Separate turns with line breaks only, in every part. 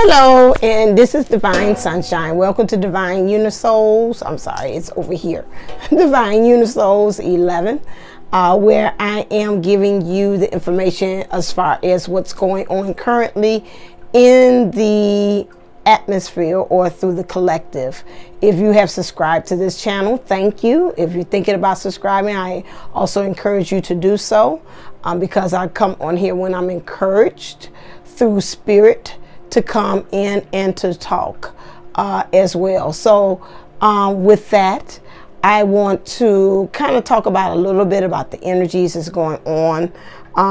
Hello, and this is Divine Sunshine. Welcome to Divine Unisouls. I'm sorry, it's over here. Divine Unisouls 11, where I am giving you the information as far as what's going on currently in the atmosphere or through the collective. If you have subscribed to this channel, thank you. If you're thinking about subscribing, I also encourage you to do so because I come on here when I'm encouraged through spirit to come in and to talk as well. So with that, I want to kind of talk about a little bit about the energies that's going on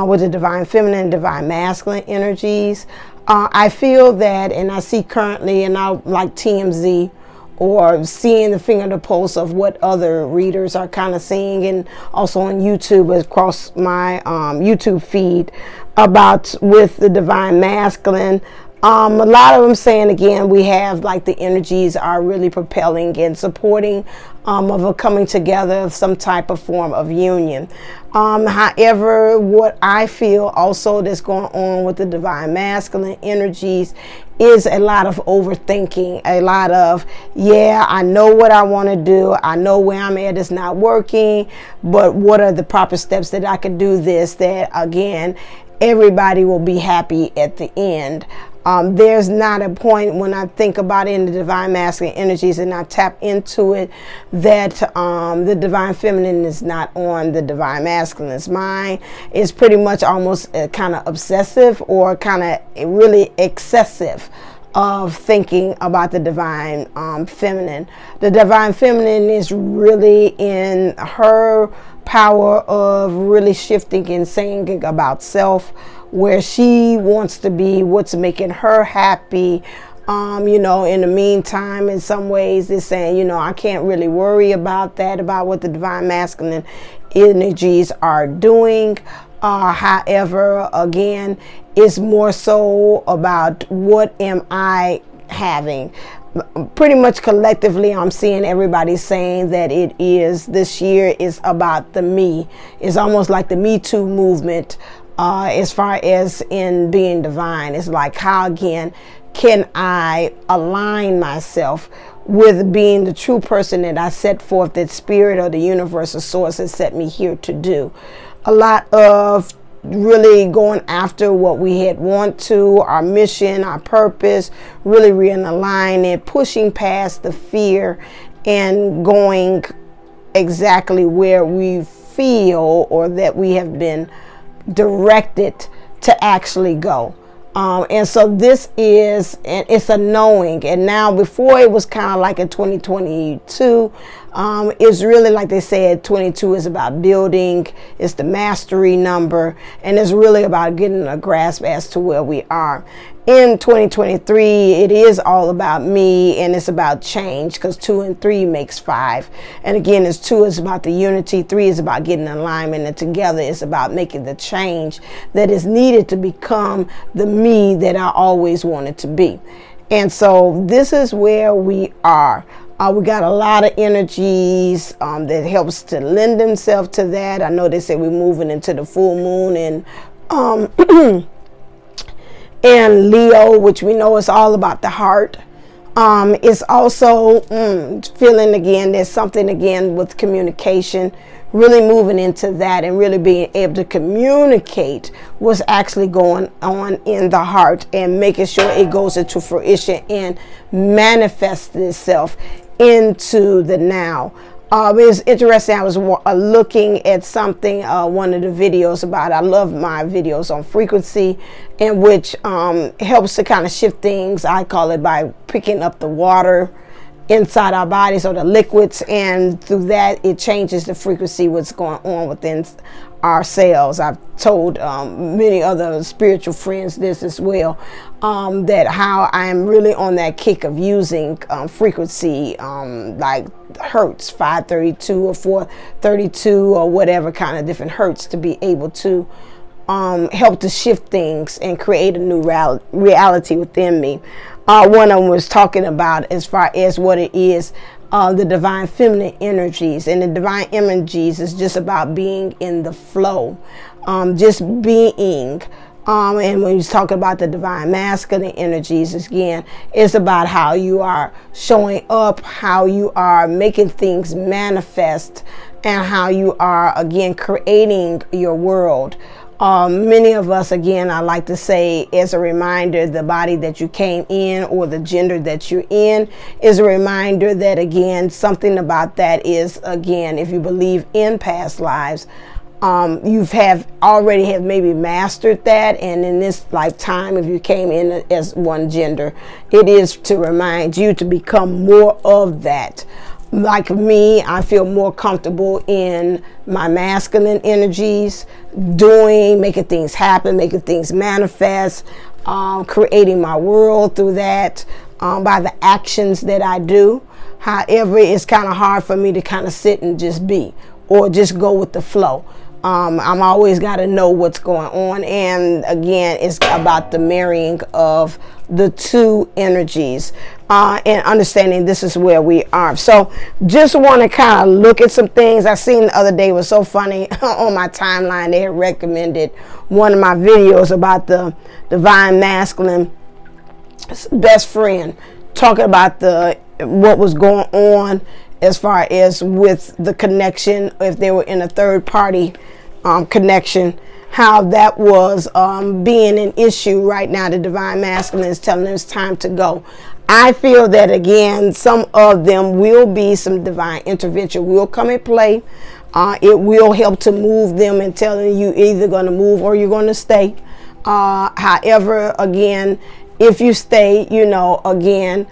with the divine feminine and divine masculine energies. I feel that, and I see currently, and I like TMZ or seeing the finger on the pulse of what other readers are kind of seeing, and also on YouTube across my YouTube feed about with the divine masculine. A lot of them saying again, we have like the energies are really propelling and supporting of a coming together of some type of form of union. However, what I feel also that's going on with the divine masculine energies is a lot of overthinking, a lot of, yeah, I know what I want to do. I know where I'm at is not working, but what are the proper steps that I can do this, that again, everybody will be happy at the end. There's not a point when I think about it in the divine masculine energies and I tap into it that the divine feminine is not on the divine masculine's mind. It's pretty much almost kind of obsessive or kind of really excessive of thinking about the divine feminine. The divine feminine is really in her power of really shifting and saying about self, where she wants to be, what's making her happy. You know, in the meantime, in some ways, they're saying, you know, I can't really worry about that, about what the divine masculine energies are doing. However, again, it's more so about what am I having. Pretty much collectively, I'm seeing everybody saying that it is, this year is about the me. It's almost like the Me Too movement as far as in being divine. It's like, how again can I align myself with being the true person that I set forth, that spirit or the universal source has set me here to do. A lot of really going after what we had want to, our mission, our purpose, really realigning it, pushing past the fear and going exactly where we feel or that we have been directed to actually go. And so this is, and it's a knowing. And now before it was kind of like in 2022, it's really like they said, 22 is about building. It's the mastery number. And it's really about getting a grasp as to where we are. In 2023, it is all about me, and it's about change, because 2 and 3 makes 5. And again, it's 2 is about the unity, 3 is about getting alignment, and together it's about making the change that is needed to become the me that I always wanted to be. And so this is where we are. We got a lot of energies that helps to lend themselves to that. I know they say we're moving into the full moon and Leo, which we know is all about the heart. It's also feeling again, there's something again with communication, really moving into that and really being able to communicate what's actually going on in the heart and making sure it goes into fruition and manifests itself into the now. It's interesting. I was looking at something, one of the videos about, I love my videos on frequency, in which helps to kind of shift things. I call it by picking up the water inside our bodies or the liquids, and through that it changes the frequency, what's going on within ourselves. I've told many other spiritual friends this as well, that how I'm really on that kick of using frequency, like hertz, 532 or 432 or whatever kind of different hertz, to be able to help to shift things and create a new reality within me. One of them was talking about as far as what it is, the divine feminine energies. And the divine energies is just about being in the flow, just being, And when he's talking about the divine masculine energies, again, it's about how you are showing up, how you are making things manifest, and how you are, again, creating your world. Many of us, again, I like to say, as a reminder, the body that you came in or the gender that you're in is a reminder that, again, something about that is, again, if you believe in past lives, already have maybe mastered that, and in this lifetime, if you came in as one gender, it is to remind you to become more of that. Like me, I feel more comfortable in my masculine energies, making things happen, making things manifest, creating my world through that, by the actions that I do. However, it's kind of hard for me to kind of sit and just be, or just go with the flow. I'm always got to know what's going on. And again, it's about the marrying of the two energies, and understanding this is where we are. So just want to kind of look at some things I seen the other day. Was so funny. On my timeline, they had recommended one of my videos about the divine masculine best friend, talking about what was going on as far as with the connection, if they were in a third party connection, how that was being an issue right now. The divine masculine is telling them it's time to go. I feel that, again, some of them will be some divine intervention will come in play. It will help to move them and telling you either going to move or you're going to stay. However, again, if you stay, again,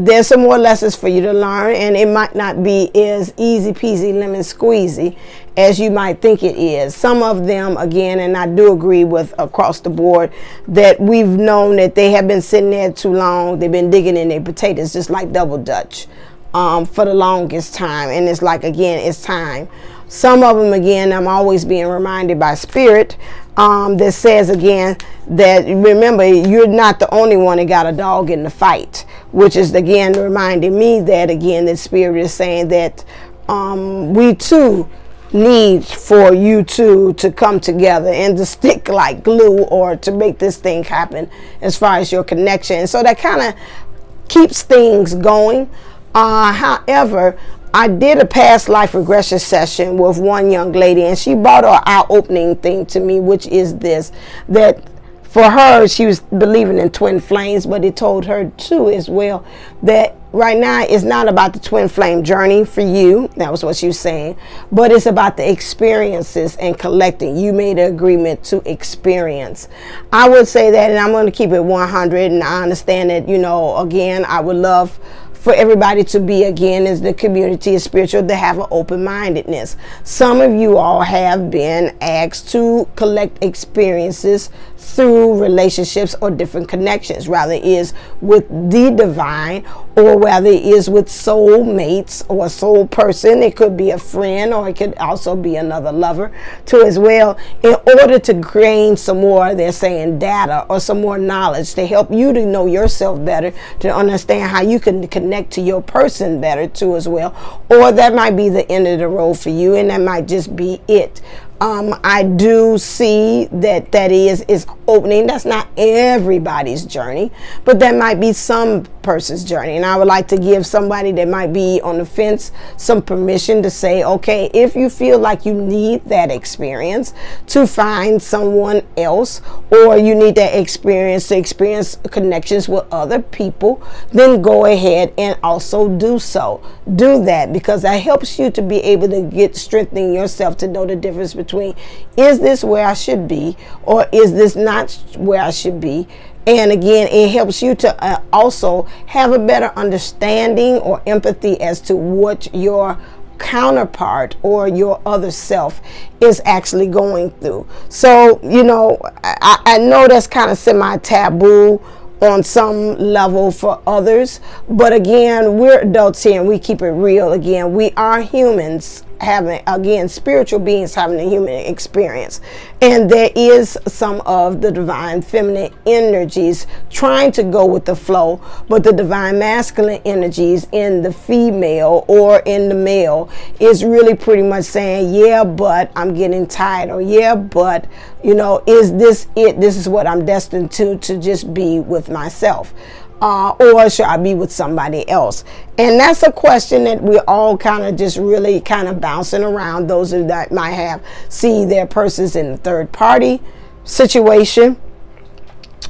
there's some more lessons for you to learn, and it might not be as easy peasy lemon squeezy as you might think it is. Some of them, again, and I do agree with across the board, that we've known that they have been sitting there too long. They've been digging in their potatoes, just like Double Dutch, for the longest time. And it's like, again, it's time. Some of them, again, I'm always being reminded by Spirit, that says, again, that remember, you're not the only one that got a dog in the fight, which is, again, reminding me that, again, the Spirit is saying that we too need for you two to come together and to stick like glue, or to make this thing happen as far as your connection. And so that kind of keeps things going. However, I did a past life regression session with one young lady, and she brought an eye-opening thing to me, which is this, that for her, she was believing in twin flames, but it told her too as well that right now it's not about the twin flame journey for you. That was what she was saying, but it's about the experiences and collecting. You made an agreement to experience. I would say that, and I'm going to keep it 100, and I understand that, again, I would love for everybody to be, again, as the community is spiritual, to have an open-mindedness. Some of you all have been asked to collect experiences through relationships or different connections, rather it is with the divine, or whether it is with soul mates or a soul person. It could be a friend, or it could also be another lover too as well, in order to gain some more, they're saying, data or some more knowledge to help you to know yourself better, to understand how you can connect to your person better too as well. Or that might be the end of the road for you, and that might just be it. I do see that is opening. That's not everybody's journey, but that might be some person's journey. And I would like to give somebody that might be on the fence some permission to say, okay, if you feel like you need that experience to find someone else, or you need that experience to experience connections with other people, then go ahead and also do so. Do that, because that helps you to be able to strengthening yourself to know the difference between, is this where I should be, or is this not where I should be? And again, it helps you to also have a better understanding or empathy as to what your counterpart or your other self is actually going through. So, I know that's kind of semi-taboo on some level for others, but again, we're adults here and we keep it real. Again, we are humans having, again, spiritual beings having a human experience. And there is some of the divine feminine energies trying to go with the flow, but the divine masculine energies in the female or in the male is really pretty much saying, yeah, but I'm getting tired, or yeah, but, you know, is this it? This is what I'm destined to just be with myself. Or should I be with somebody else? And that's a question that we're all kind of just really kind of bouncing around. Those that might have see their persons in the third party situation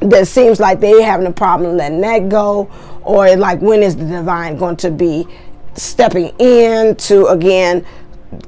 that seems like they having a problem letting that go, or like when is the divine going to be stepping in to again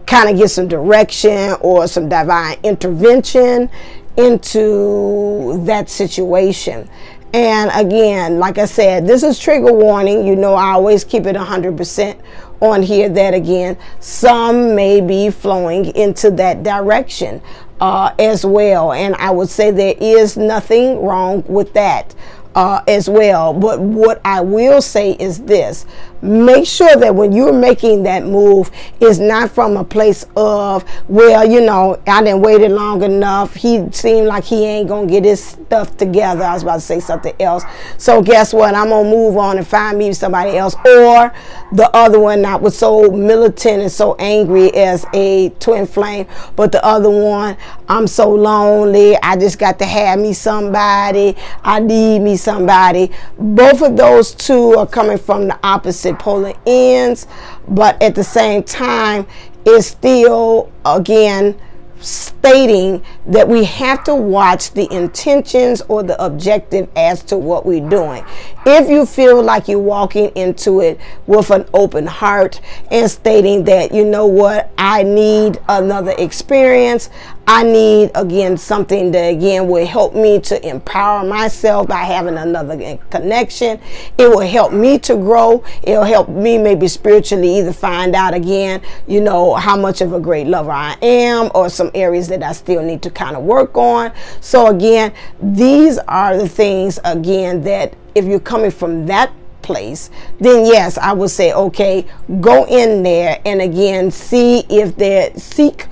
kind of get some direction or some divine intervention into that situation. And again, like I said, this is trigger warning. You know, I always keep it 100% on here that again, some may be flowing into that direction as well. And I would say there is nothing wrong with that as well. But what I will say is this: make sure that when you're making that move is not from a place of, well, you know, I didn't waited long enough. He seemed like he ain't gonna get his stuff together. I was about to say something else. So guess what? I'm gonna move on and find me somebody else. Or the other one, not was so militant and so angry as a twin flame, but the other one, I'm so lonely. I just got to have me somebody. I need me somebody. Both of those two are coming from the opposite polar ends, but at the same time is still again stating that we have to watch the intentions or the objective as to what we're doing. If you feel like you're walking into it with an open heart and stating that, you know what, I need another experience, I need again something that again will help me to empower myself by having another connection. It will help me to grow. It'll help me maybe spiritually either find out again, you know, how much of a great lover I am, or some areas that I still need to kind of work on. So again, these are the things again that if you're coming from that place, then yes, I would say, okay, go in there and again see if they seek,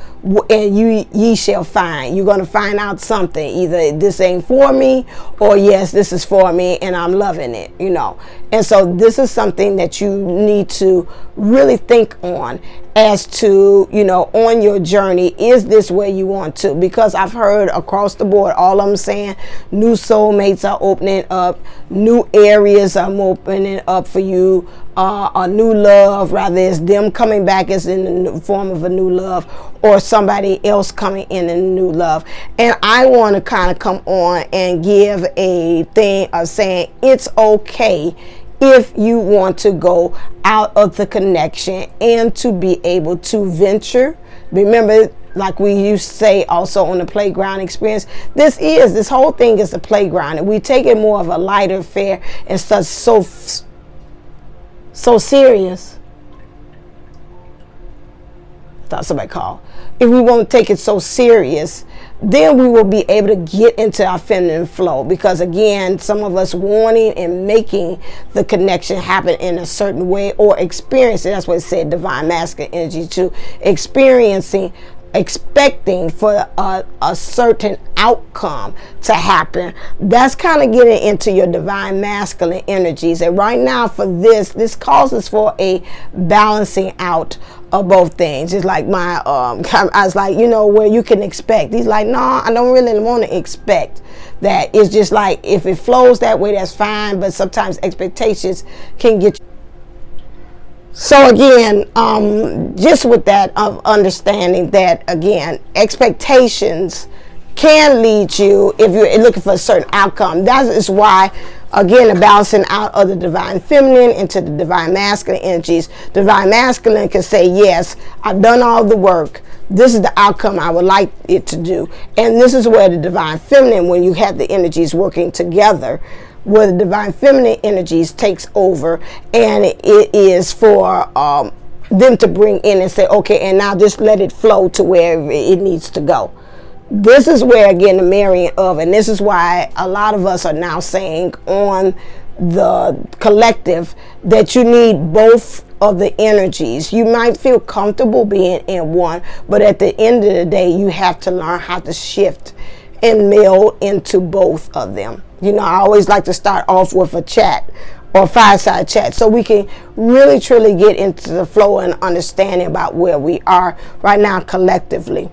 and ye shall find. You're going to find out something. Either this ain't for me, or yes, this is for me and I'm loving it, you know. And so this is something that you need to really think on as to, you know, on your journey, is this where you want to? Because I've heard across the board, all of them saying new soulmates are opening up, new areas are opening up for you, a new love, rather it's them coming back as in the form of a new love, or somebody else coming in a new love. And I want to kind of come on and give a thing of saying it's okay if you want to go out of the connection and to be able to venture. Remember, like we used to say also on the playground experience, this whole thing is a playground, and we take it more of a lighter affair and such so serious. I thought somebody called. If we won't take it so serious, then we will be able to get into our feminine flow. Because again, some of us wanting and making the connection happen in a certain way, or experiencing, that's what it said, divine masculine energy too, expecting for a certain outcome to happen. That's kind of getting into your divine masculine energies. And right now for this causes for a balancing out of both things. It's like my I was like, you know, where you can expect. He's like, no, I don't really want to expect that. It's just like, if it flows that way, that's fine, but sometimes expectations can get you. So again, just with that of understanding that again, expectations can lead you, if you're looking for a certain outcome. That is why, again, the balancing out of the divine feminine into the divine masculine energies. Divine masculine can say, yes, I've done all the work. This is the outcome I would like it to do. And this is where the divine feminine, when you have the energies working together, where the divine feminine energies takes over, and it is for them to bring in and say, okay, and now just let it flow to where it needs to go. This is where, again, the marrying of, and this is why a lot of us are now saying on the collective that you need both of the energies. You might feel comfortable being in one, but at the end of the day, you have to learn how to shift and meld into both of them. You know, I always like to start off with a chat or fireside chat so we can really truly get into the flow and understanding about where we are right now collectively.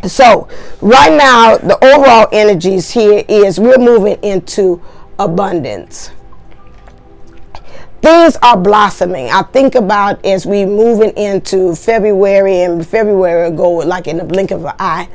So right now, the overall energies here is we're moving into abundance. Things are blossoming. I think about as we moving into February, and February will go like in the blink of an eye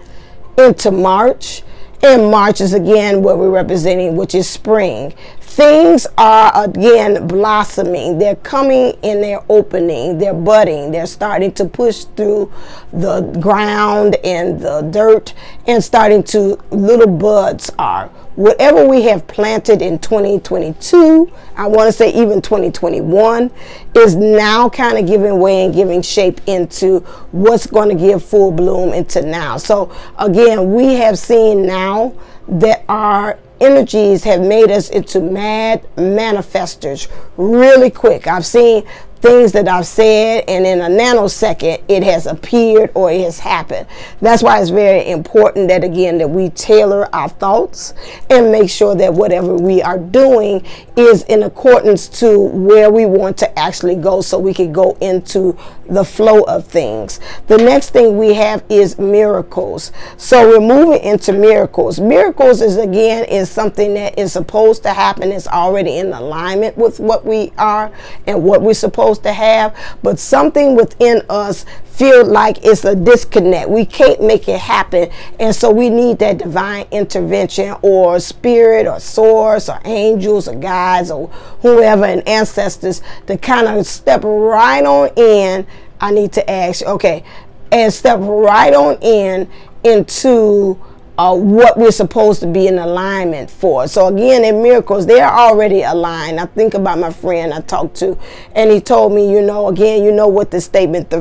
into March. And March is again what we're representing, which is spring. Things are again blossoming. They're coming and they're opening. They're budding. They're starting to push through the ground and the dirt and starting to, little buds are. Whatever we have planted in 2022, I want to say even 2021, is now kind of giving way and giving shape into what's going to give full bloom into now. So again, we have seen now that our energies have made us into mad manifestors really quick. I've seen things that I've said, and in a nanosecond it has appeared or it has happened. That's why it's very important that again that we tailor our thoughts and make sure that whatever we are doing is in accordance to where we want to actually go, so we can go into the flow of things. The next thing we have is miracles. So we're moving into miracles. Miracles is again is something that is supposed to happen. It's already in alignment with what we are and what we're supposed to have, but something within us feel like it's a disconnect. We can't make it happen, and so we need that divine intervention or spirit or source or angels or guides or whoever and ancestors to kind of step right on in. I need to ask, okay, and step right on in into what we're supposed to be in alignment for. So again, in miracles, they're already aligned. I think about my friend I talked to, and he told me, you know, again, you know what the statement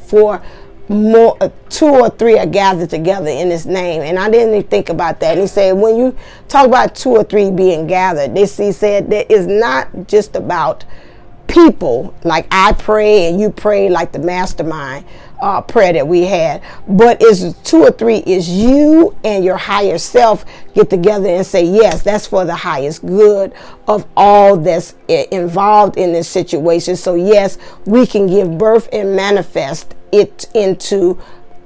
for more, 2 or 3 are gathered together in his name. And I didn't even think about that. And he said, when you talk about 2 or 3 being gathered, he said that it's not just about people, like I pray and you pray, like the mastermind prayer that we had, but is 2 or 3 is you and your higher self get together and say, yes, that's for the highest good of all that's involved in this situation. So yes, we can give birth and manifest it into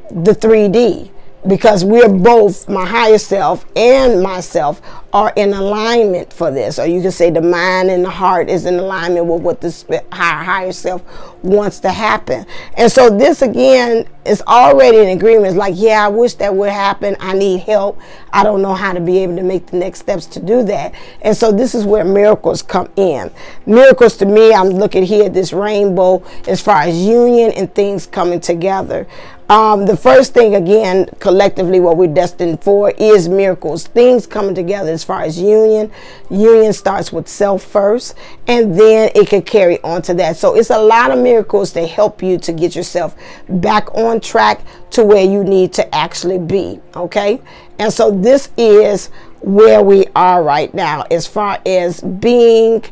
the 3D, because we're both, my higher self and myself are in alignment for this. Or you can say the mind and the heart is in alignment with what the higher self wants to happen. And so this again is already an agreement. It's like, yeah, I wish that would happen. I need help. I don't know how to be able to make the next steps to do that. And so this is where miracles come in. Miracles to me, I'm looking here at this rainbow as far as union and things coming together. The first thing, again, collectively, what we're destined for is miracles. Things coming together as far as union. Union starts with self first, and then it can carry on to that. So it's a lot of miracles to help you to get yourself back on track to where you need to actually be, okay? And so this is where we are right now as far as being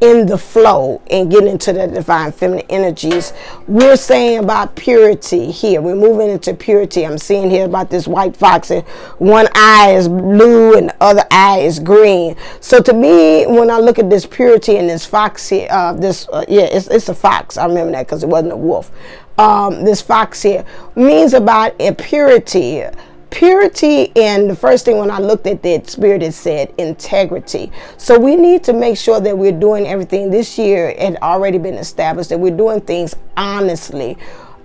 in the flow and getting into the divine feminine energies. We're saying about purity here. We're moving into purity. I'm seeing here about this white fox, and one eye is blue and the other eye is green. So to me, when I look at this purity and this fox here, it's a fox. I remember that because it wasn't a wolf. This fox here means about a purity. Purity, and the first thing when I looked at that spirit, it said integrity. So we need to make sure that we're doing everything. This year it had already been established that we're doing things honestly,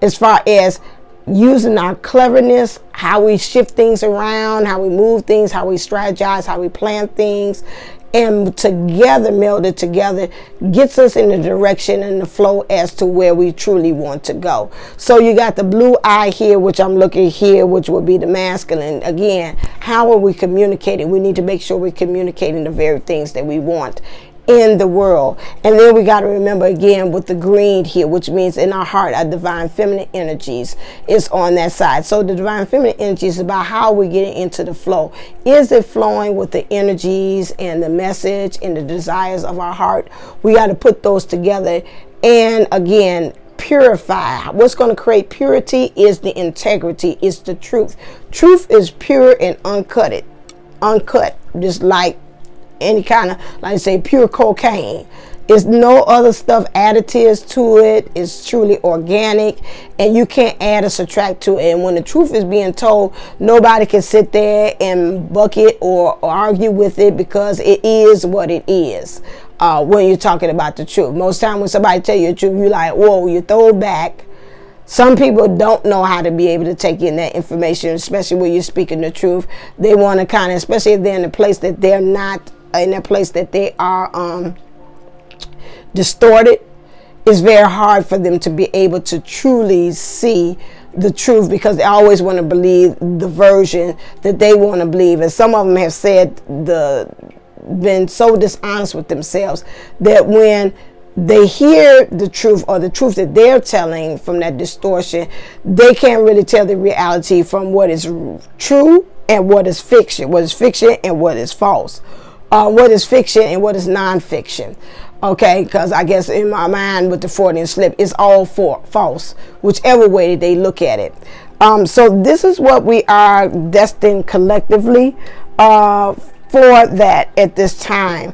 as far as using our cleverness, how we shift things around, how we move things, how we strategize, how we plan things, and together, melded together, gets us in the direction and the flow as to where we truly want to go. So you got the blue eye here, which I'm looking here, which would be the masculine. Again, how are we communicating? We need to make sure we're communicating the very things that we want in the world. And then we got to remember again with the green here, which means in our heart, our divine feminine energies is on that side. So the divine feminine energy is about how we're getting into the flow. Is it flowing with the energies and the message and the desires of our heart? We got to put those together and again purify. What's going to create purity is the integrity, is the truth. Truth is pure and uncut, just like any kind of, like I say, pure cocaine. There's no other stuff, additives to it. It's truly organic, and you can't add or subtract to it. And when the truth is being told, nobody can sit there and bucket or argue with it, because it is what it is. When you're talking about the truth, most time when somebody tell you the truth, you're like, whoa, you throw it back. Some people don't know how to be able to take in that information, especially when you're speaking the truth. They want to kind of, especially if they're in a place that they're not, in a place that they are distorted. It's very hard for them to be able to truly see the truth, because they always want to believe the version that they want to believe. And some of them have said been so dishonest with themselves that when they hear the truth, or the truth that they're telling from that distortion, they can't really tell the reality from what is true and what is fiction, and what is false, what is fiction and what is non-fiction. Okay, because I guess in my mind with the Freudian slip, it's all false, whichever way they look at it. So this is what we are destined collectively for that at this time.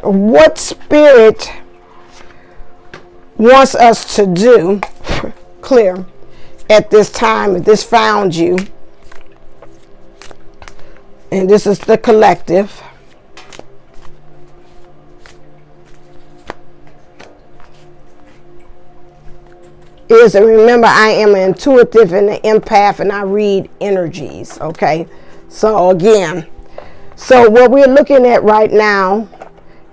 What spirit wants us to do clear at this time, if this found you, and this is the collective, is, and remember, I am an intuitive and an empath, and I read energies. Okay, so again, so what we're looking at right now,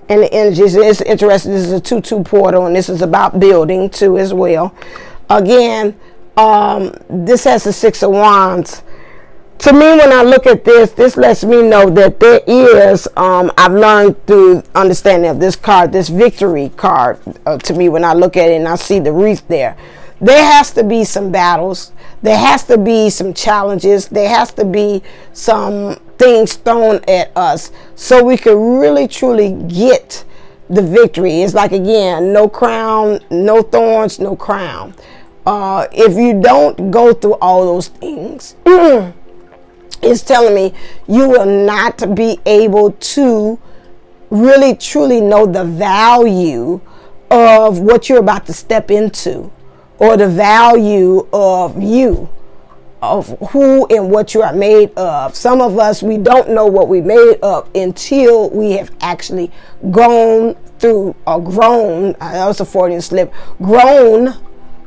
and the energies, it's interesting, this is a 2-2 portal, and this is about building too as well. Again, this has the 6 of Wands. To me, when I look at this lets me know that there is, I've learned through understanding of this card, this victory card, to me, when I look at it and I see the wreath there has to be some battles. There has to be some challenges. There has to be some things thrown at us so we can really, truly get the victory. It's like, again, no crown, no thorns, no crown. If you don't go through all those things, it's telling me you will not be able to really, truly know the value of what you're about to step into, or the value of you, of who and what you are made of. Some of us, we don't know what we're made of until we have actually gone through, or grown, that was a Freudian slip, grown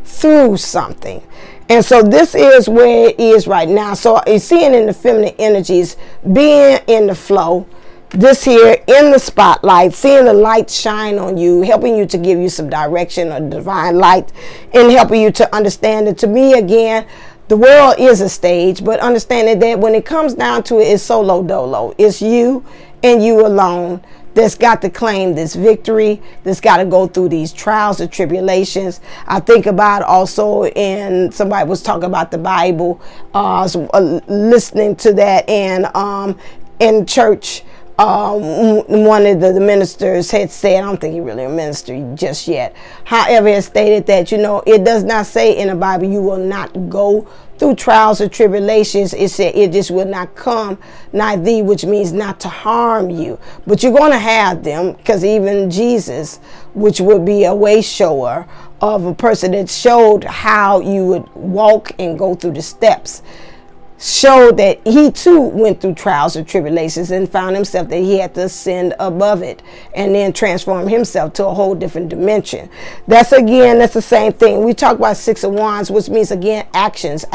through something. And so this is where it is right now. So you're seeing in the feminine energies, being in the flow, this here in the spotlight, seeing the light shine on you, helping you to give you some direction or divine light, and helping you to understand that, to me, again, the world is a stage, but understanding that when it comes down to it, it's solo dolo. It's you and you alone that's got to claim this victory, that's got to go through these trials and tribulations. I think about also, and somebody was talking about the Bible, listening to that, and in church, one of the ministers had said, I don't think he really a minister just yet, however, it stated that, it does not say in the Bible you will not go through trials or tribulations. It said it just will not come nigh thee, which means not to harm you, but you're going to have them, because even Jesus, which would be a way shower of a person that showed how you would walk and go through the steps, showed that he too went through trials and tribulations and found himself that he had to ascend above it and then transform himself to a whole different dimension. That's the same thing. We talk about 6 of Wands, which means, again, actions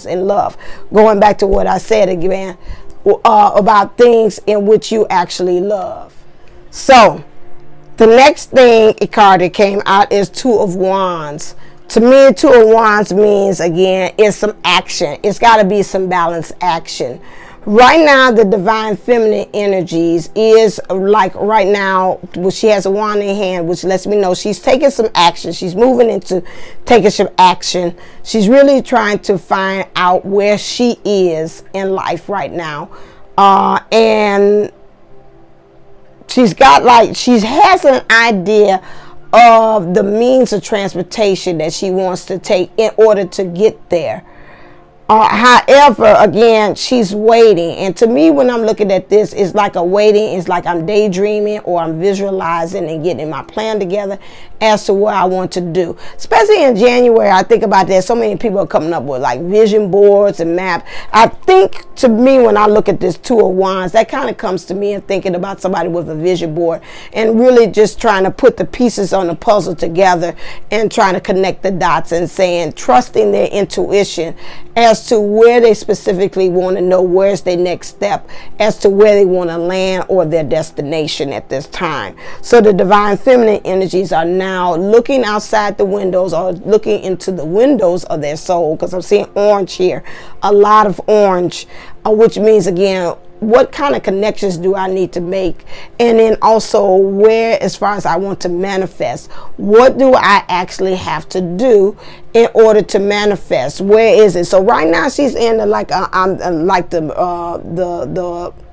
in love. Going back to what I said again, about things in which you actually love. So the next card that came out is 2 of Wands. To me, 2 of Wands means, again, it's some action. It's got to be some balanced action. Right now, the divine feminine energies is like right now, she has a wand in hand, which lets me know she's taking some action. She's moving into taking some action. She's really trying to find out where she is in life right now. And she has an idea of the means of transportation that she wants to take in order to get there. However, again, she's waiting. And to me, when I'm looking at this, it's like a waiting. It's like I'm daydreaming or I'm visualizing and getting my plan together as to what I want to do. Especially in January, I think about that. So many people are coming up with like vision boards and maps. I think to me, when I look at this Two of Wands, that kind of comes to me and thinking about somebody with a vision board and really just trying to put the pieces on the puzzle together and trying to connect the dots and saying, trusting their intuition as to where they specifically want to know where's their next step, as to where they want to land or their destination at this time. So the divine feminine energies are now looking outside the windows or looking into the windows of their soul, because I'm seeing orange here, a lot of orange, which means again, what kind of connections do I need to make? And then also where, as far as I want to manifest, what do I actually have to do in order to manifest? Where is it? So right now she's in the, like the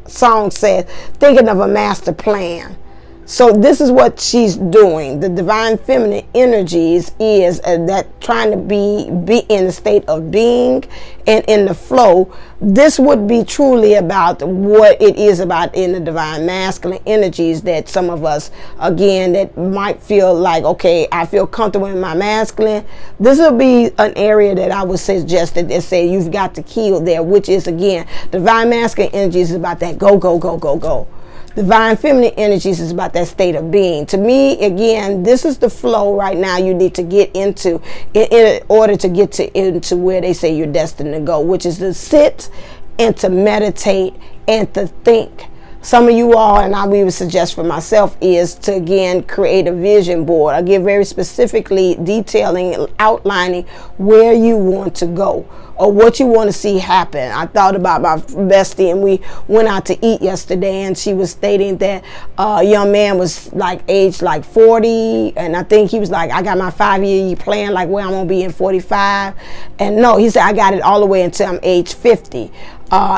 song said, thinking of a master plan. So this is what she's doing. The divine feminine energies is that trying to be in the state of being and in the flow. This would be truly about what it is about in the divine masculine energies, that some of us, again, that might feel like, okay, I feel comfortable in my masculine. This will be an area that I would suggest that they say you've got to kill there, which is, again, divine masculine energies is about that go, go, go, go, go. Divine feminine energies is about that state of being. To me, again, this is the flow right now you need to get into in order to get into where they say you're destined to go, which is to sit and to meditate and to think. Some of you all, and I would suggest for myself, is to again create a vision board. Again, very specifically detailing, outlining where you want to go or what you want to see happen. I thought about my bestie, and we went out to eat yesterday, and she was stating that a young man was like aged like 40, and I think he was like, I got my 5-year plan, like where I'm gonna be in 45. And no, he said I got it all the way until I'm age 50.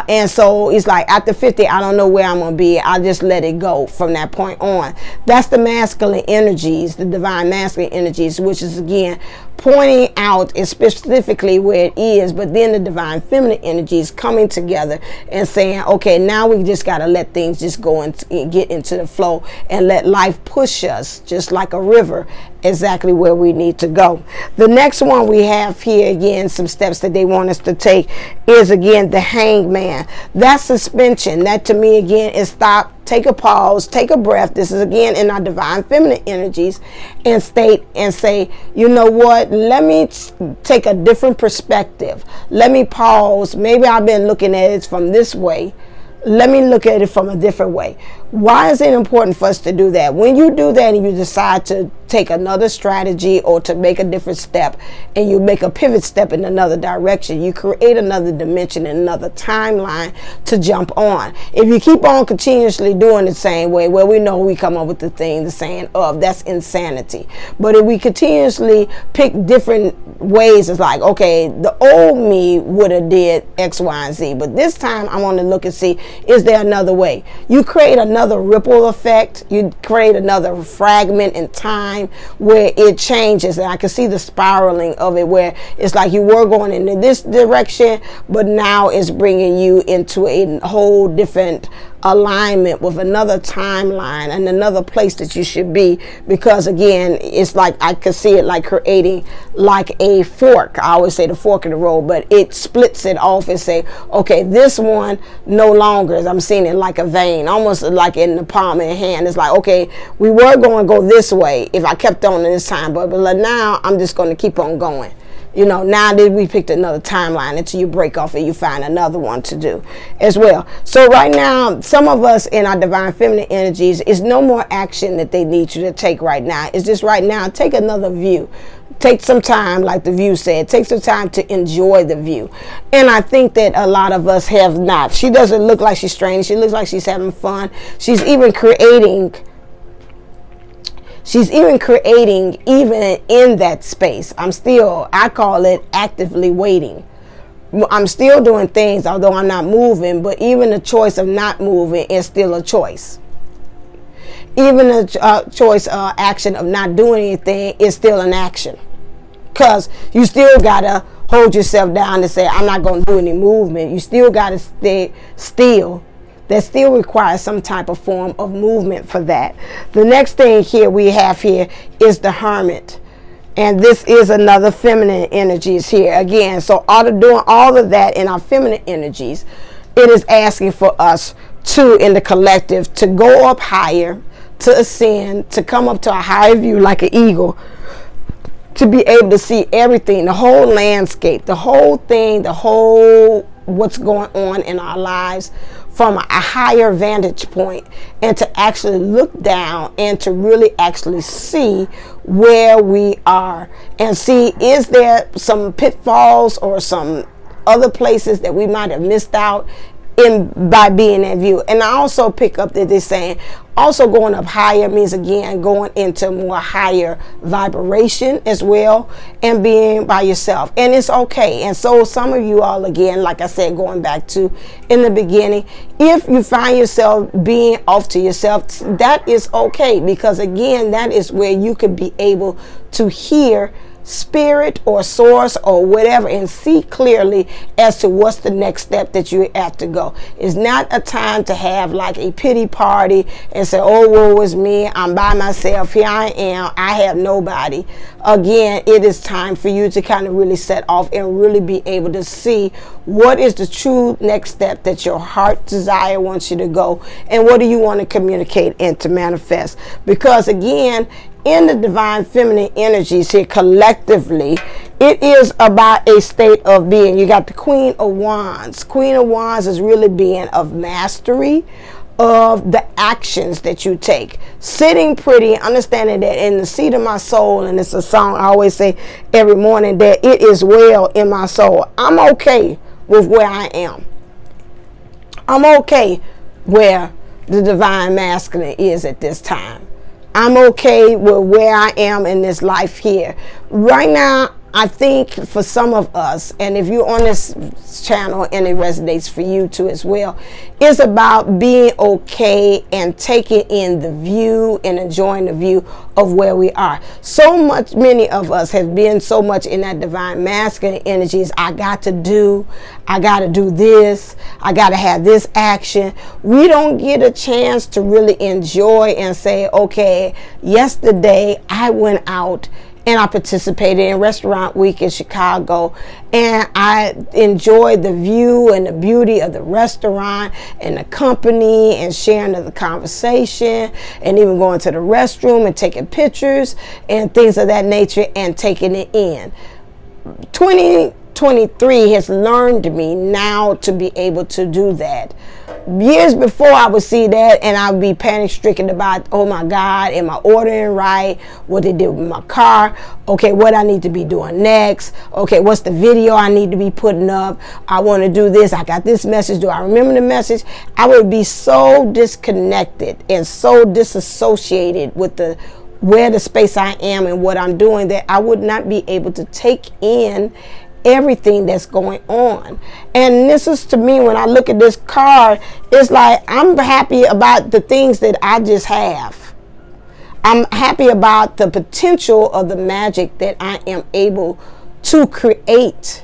And so it's like after 50, I don't know where I'm going to be. I'll just let it go from that point on. That's the masculine energies, the divine masculine energies, which is again pointing out specifically where it is, but then the divine feminine energies coming together and saying, okay, now we just got to let things just go and get into the flow and let life push us just like a river exactly where we need to go. The next one we have here, again, some steps that they want us to take is again the hangman. That suspension, that to me again is stop, take a pause, take a breath. This is again in our divine feminine energies, and state and say, you know what, let me take a different perspective. Let me pause. Maybe I've been looking at it from this way. Let me look at it from a different way. Why is it important for us to do that? When you do that and you decide to take another strategy or to make a different step, and you make a pivot step in another direction, you create another dimension and another timeline to jump on. If you keep on continuously doing the same way, well, we know we come up with the saying of, that's insanity. But if we continuously pick different ways, it's like, okay, the old me would have did X, Y, and Z, but this time I want to look and see, is there another way? You create another ripple effect. You create another fragment in time where it changes, and I can see the spiraling of it, where it's like you were going in this direction, but now it's bringing you into a whole different alignment with another timeline and another place that you should be, because again, it's like I could see it like creating like a fork. I always say the fork in the road, but it splits it off and say, okay, this one no longer, I'm seeing it like a vein, almost like in the palm of your hand. It's like, okay, we were going to go this way if I kept on this time, but now I'm just going to keep on going. You know, now that we picked another timeline until you break off and you find another one to do as well. So right now, some of us in our divine feminine energies, is no more action that they need you to take right now. It's just right now, take another view. Take some time, like the view said, take some time to enjoy the view. And I think that a lot of us have not. She doesn't look like she's straining. She looks like she's having fun. She's even creating even in that space. I call it actively waiting. I'm still doing things, although I'm not moving, but even the choice of not moving is still a choice. Even the choice action of not doing anything is still an action. Because you still got to hold yourself down and say, I'm not going to do any movement. You still got to stay still. That still requires some type of form of movement for that. The next thing here we have here is the Hermit. And this is another feminine energies here. Again, so doing all of that in our feminine energies, it is asking for us to, in the collective, to go up higher, to ascend, to come up to a higher view like an eagle, to be able to see everything, the whole landscape, the whole thing, what's going on in our lives from a higher vantage point, and to actually look down and to really actually see where we are and see, is there some pitfalls or some other places that we might have missed out by being in view. And I also pick up that they're saying also going up higher means, again, going into more higher vibration as well, and being by yourself. And it's okay. And so some of you all, again, like I said, going back to in the beginning, if you find yourself being off to yourself, that is okay, because again, that is where you could be able to hear spirit or source or whatever and see clearly as to what's the next step that you have to go. It's not a time to have like a pity party and say, oh, woe is me, I'm by myself, here I am, I have nobody. Again, it is time for you to kind of really set off and really be able to see what is the true next step that your heart desire wants you to go, and what do you want to communicate and to manifest. Because again, in the divine feminine energies here collectively, it is about a state of being. You got the Queen of Wands. Queen of Wands is really being of mastery of the actions that you take. Sitting pretty, understanding that in the seat of my soul, and it's a song I always say every morning, that it is well in my soul. I'm okay with where I am. I'm okay where the divine masculine is at this time. I'm okay with where I am in this life here. Right now, I think for some of us, and if you're on this channel and it resonates for you too as well, it's about being okay and taking in the view and enjoying the view of where we are. So much, many of us have been so much in that divine masculine energies. I got to do this, I got to have this action. We don't get a chance to really enjoy and say, okay, yesterday I went out and I participated in Restaurant Week in Chicago, and I enjoyed the view and the beauty of the restaurant and the company and sharing of the conversation, and even going to the restroom and taking pictures and things of that nature and taking it in. 2023 has learned me now to be able to do that. Years before, I would see that and I would be panic stricken about, oh my God, am I ordering right? What they did with my car? Okay, what I need to be doing next? Okay, what's the video I need to be putting up? I want to do this. I got this message. Do I remember the message? I would be so disconnected and so disassociated with where the space I am and what I'm doing, that I would not be able to take in everything that's going on. And this is, to me, when I look at this card, it's like I'm happy about the things that I just have. I'm happy about the potential of the magic that I am able to create.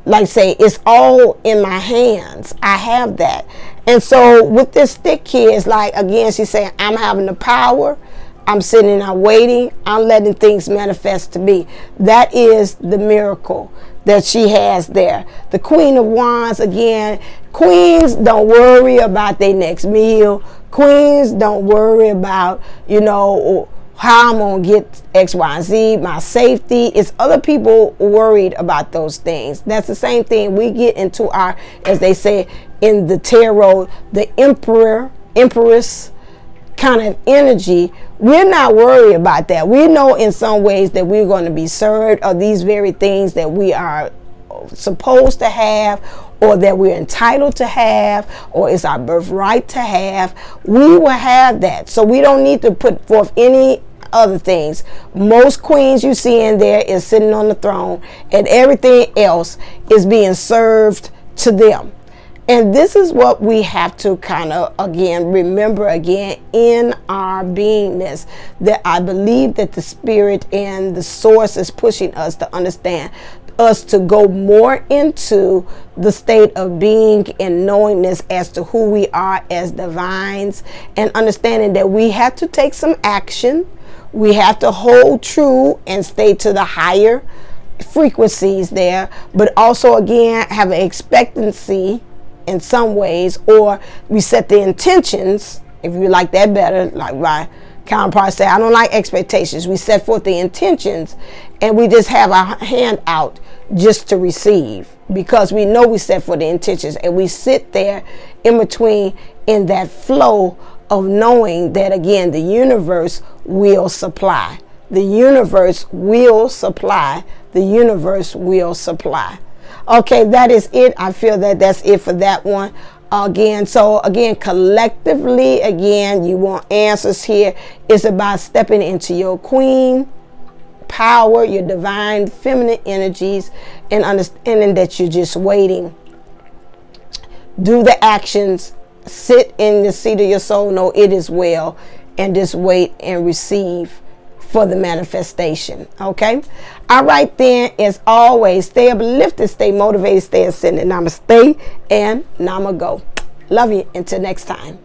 Like say, it's all in my hands. I have that. And so with this stick here, it's like, again, she's saying, I'm having the power. I'm sitting there waiting. I'm letting things manifest to me. That is the miracle that she has there. The Queen of Wands, again, queens don't worry about their next meal. Queens don't worry about, how I'm going to get X, Y, and Z, my safety. It's other people worried about those things. That's the same thing we get into our, as they say in the tarot, the emperor, empress kind of energy, we're not worried about that. We know in some ways that we're going to be served of these very things that we are supposed to have, or that we're entitled to have, or it's our birthright to have. We will have that. So we don't need to put forth any other things. Most queens you see in there is sitting on the throne, and everything else is being served to them. And this is what we have to kind of, again, remember again in our beingness, that I believe that the Spirit and the source is pushing us to understand, us to go more into the state of being and knowingness as to who we are as divines, and understanding that we have to take some action. We have to hold true and stay to the higher frequencies there, but also again have an expectancy in some ways, or we set the intentions, if you like that better, like my counterpart say, I don't like expectations. We set forth the intentions, and we just have our hand out just to receive, because we know we set for the intentions, and we sit there in between in that flow of knowing that, again, the universe will supply. The universe will supply. The universe will supply. Okay, that is it. I feel that that's it for that one. Again, so again, collectively, again, you want answers here. It's about stepping into your queen power, your divine feminine energies, and understanding that you're just waiting. Do the actions. Sit in the seat of your soul. Know it is well, and just wait and receive for the manifestation. Okay. All right, then, as always, stay uplifted, stay motivated, stay ascended. Namaste and Namago. Love you. Until next time.